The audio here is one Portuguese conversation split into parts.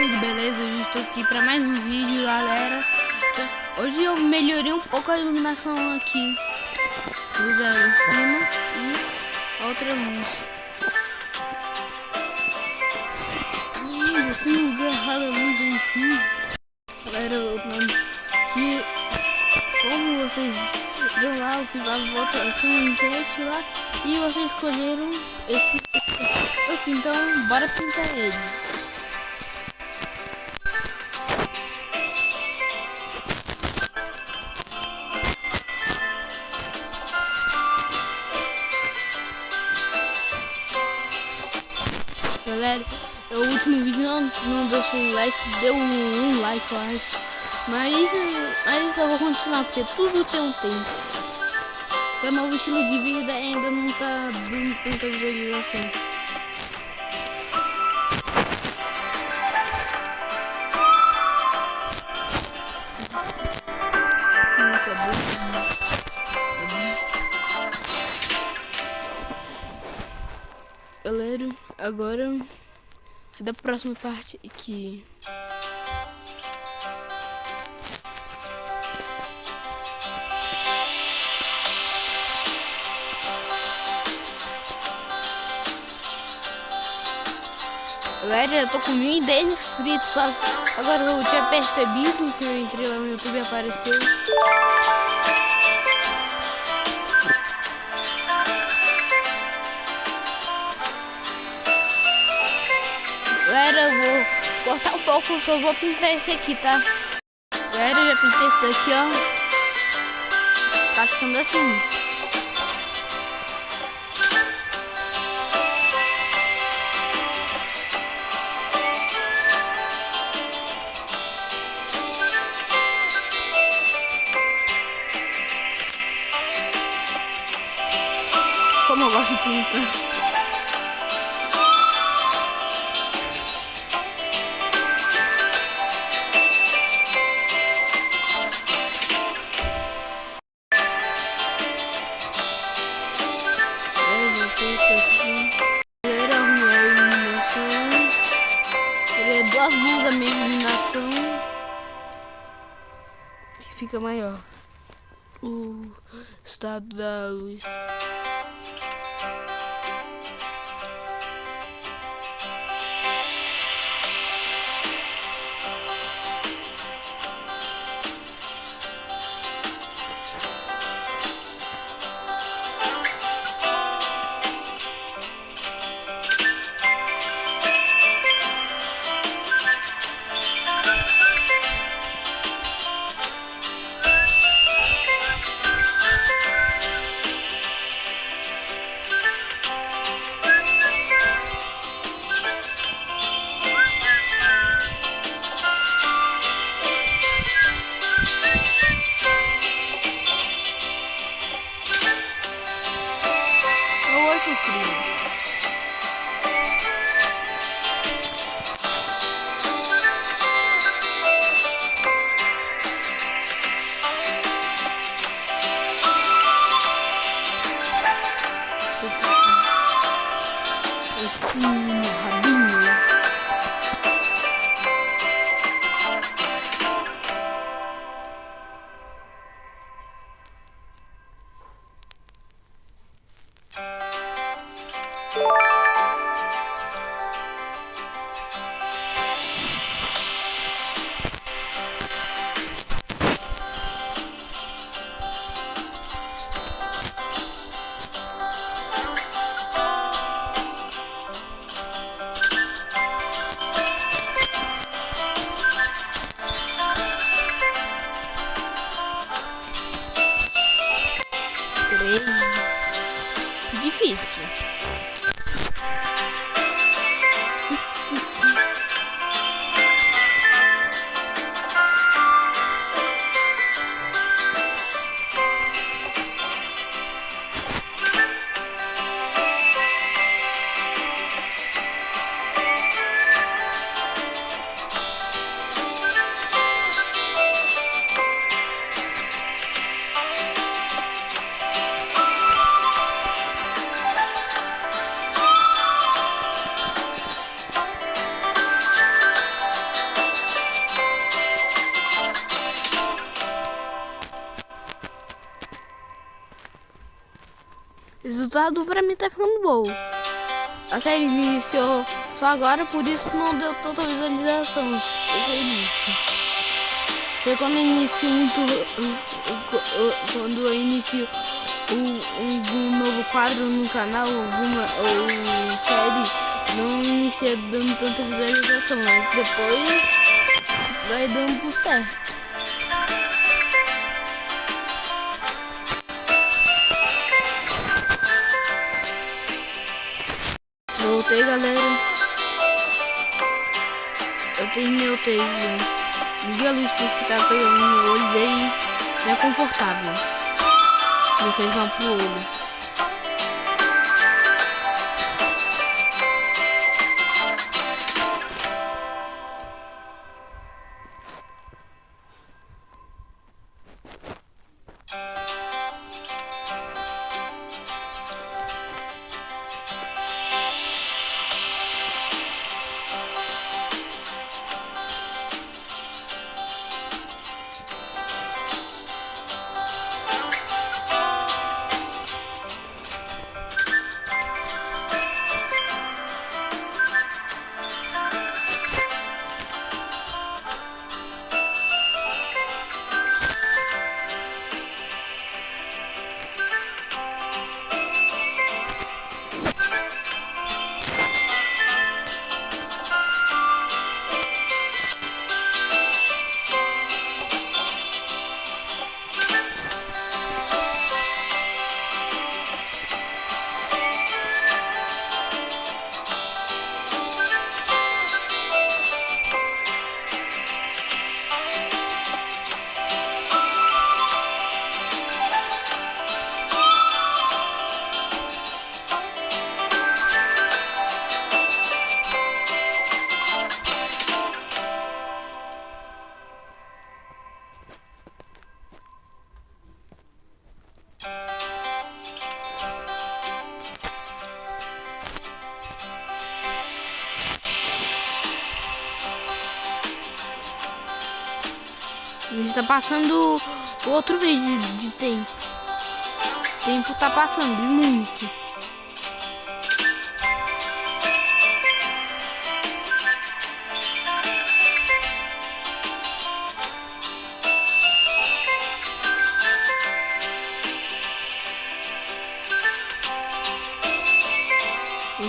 tudo, beleza? Eu estou aqui para mais um vídeo, galera. Hoje eu melhorei um pouco a iluminação aqui. Luz em cima e outra luz. Eu tenho agarrado a luz em cima. Galera, que como vocês viram lá, eu fiz a votação enquete lá e vocês escolheram esse aqui, então bora pintar ele. Galera, o último vídeo não deixou like, deu um like, eu acho. Mas eu vou continuar, porque tudo tem um tempo. O novo estilo de vida ainda não tá dando tanta visualização. Galera, agora é da próxima parte aqui. Galera, eu tô com 1010 inscritos, só agora eu tinha percebido que eu entrei lá no YouTube e apareceu. Galera, eu vou cortar um pouco, só vou pintar esse aqui, tá? Galera, eu já pintei esse daqui, ó. Tá ficando assim. Como eu gosto de pintar. Galera, arrumei a iluminação. Ele é duas luzes da minha iluminação. Que fica maior. O estado da luz. resultado pra mim tá ficando bom. A série iniciou só agora, por isso não deu tanta visualização esse início. Foi quando eu inicio quando eu inicio um novo quadro no canal, alguma série, não inicia dando tanta visualização, mas depois vai dando tudo certo. Voltei, galera. Eu terminei o texto. Liguei a luz porque tá pegando no olho, daí não é confortável. Me fez mal pro olho. A gente tá passando o outro vídeo de tempo. O tempo tá passando muito.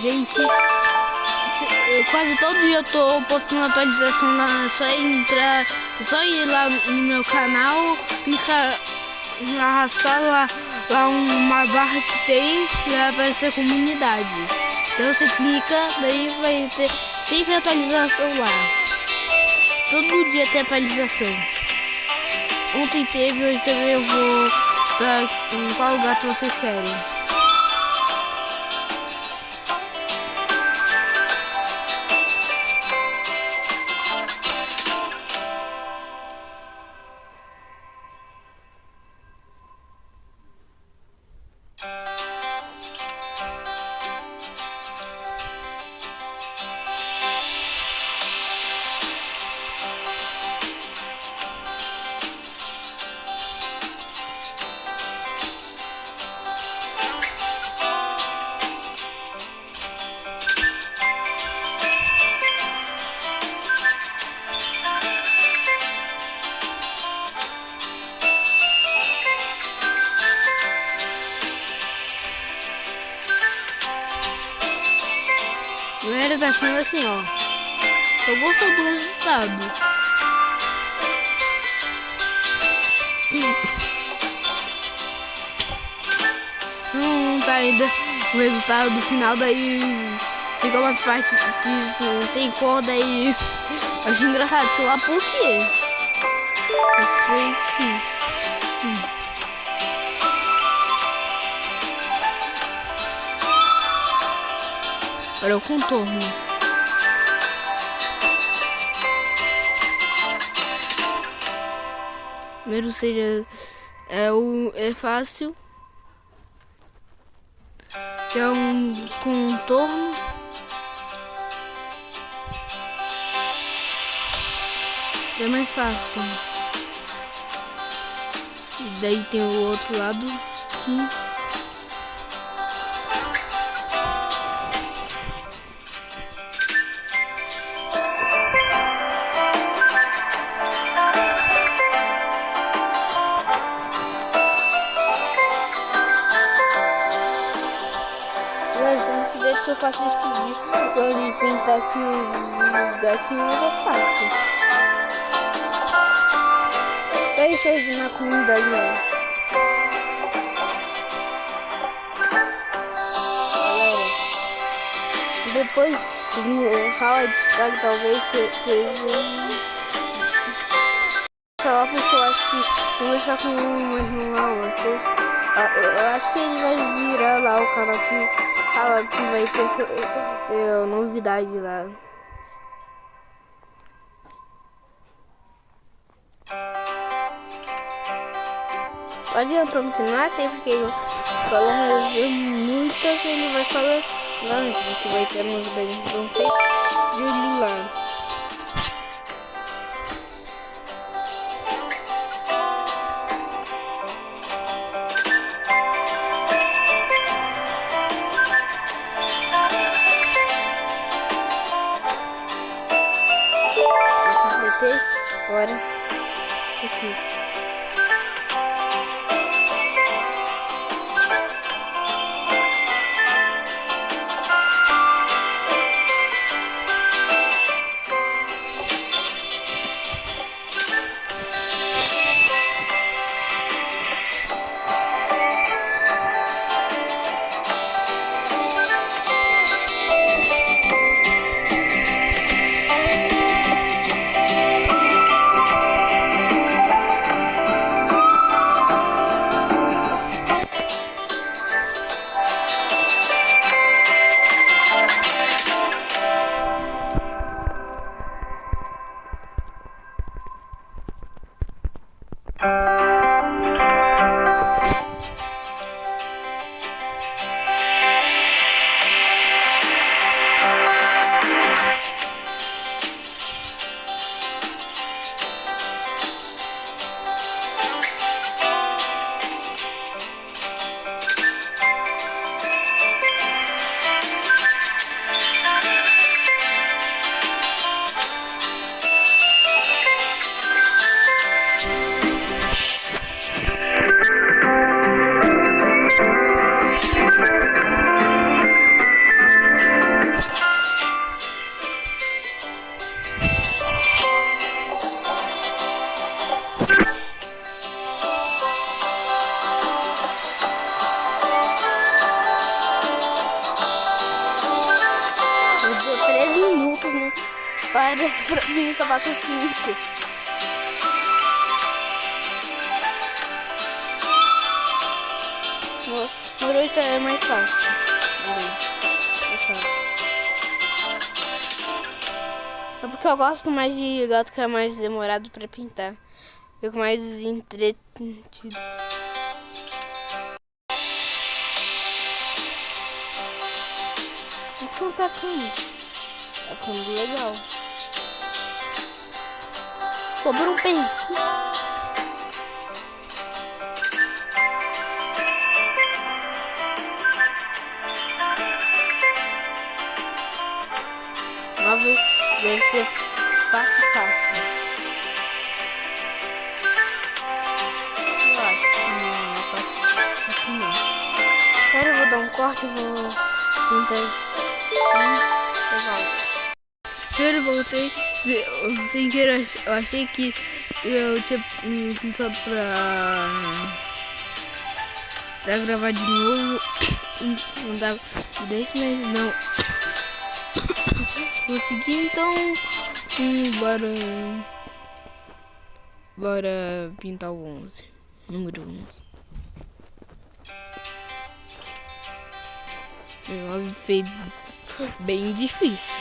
Gente, quase todo dia eu tô postando atualização lá, só ir lá no meu canal, clicar, arrastar lá uma barra que tem e vai aparecer comunidade. Então você clica, daí vai ter sempre atualização lá. Todo dia tem atualização. Ontem teve, hoje também eu vou estar em qual gato vocês querem. Galera, tá achando assim, ó. Tô gostando do resultado. Não tá ainda o resultado do final, daí fica umas partes sem cor, daí eu acho engraçado, sei lá por quê. Eu sei que... Olha o contorno. Primeiro seja é fácil, que é um contorno. É mais fácil. E daí tem o outro lado aqui. fácil de pedir. Pode pintar aqui os gatinhos, é fácil. É isso aí na comunidade mesmo. Galera, depois fala de destaque talvez seja só porque eu acho que conversar com mais uma outra. Eu acho que ele vai virar lá o canal que fala que vai ter novidade lá. Tô adiantando que não é sempre que ele fala, mas muita que ele vai falar lá antes, que vai ter novidade, então tem dele lá. Agora, isso aqui. Parece pra mim que eu faço 5. No 8 é mais fácil. É porque eu gosto mais de gato que é mais demorado pra pintar. Fico mais entretido. Então tá ficando legal. Sobrou um pente. Deve ser fácil. Eu acho que não é fácil não. Agora eu vou dar um corte e vou tentar. Eu voltei sem querer, eu achei que eu tinha clicado pra gravar de novo. Não dava 10, mas não consegui, então bora pintar o 11, número 11. Foi bem difícil.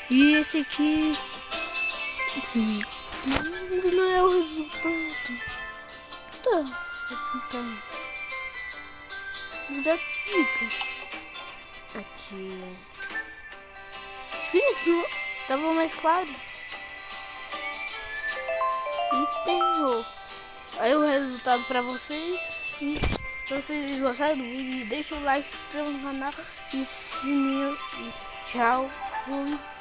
E esse aqui não é o resultado. Tá. Da pipa. Aqui. Esse aqui tava mais claro. terror. Aí o resultado pra vocês. E se vocês gostaram do vídeo, deixa o like, se inscreva no canal e sininho. Tchau. Fui.